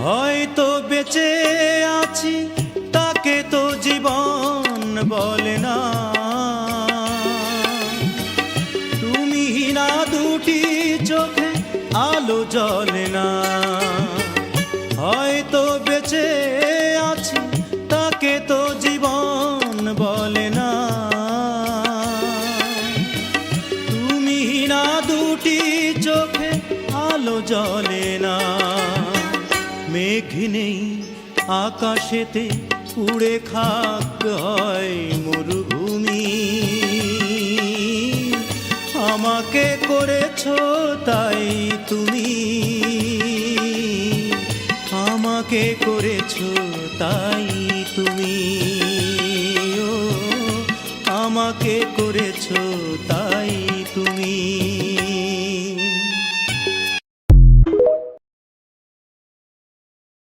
হয়তো বেঁচে আছি তাকে তো জীবন বলে না। তুমি না দুটি চোখে আলো জ্বলে না। হয়তো বেঁচে আছি তাকে তো জীবন বলে না। তুমি না দুটি চোখে আলো জ্বলে না। মেঘ নেই আকাশেতে উড়ে খাক হয় মরুভূমি। আমাকে করেছো তাই তুমি, আমাকে করেছো তাই তুমি, ও আমাকে করে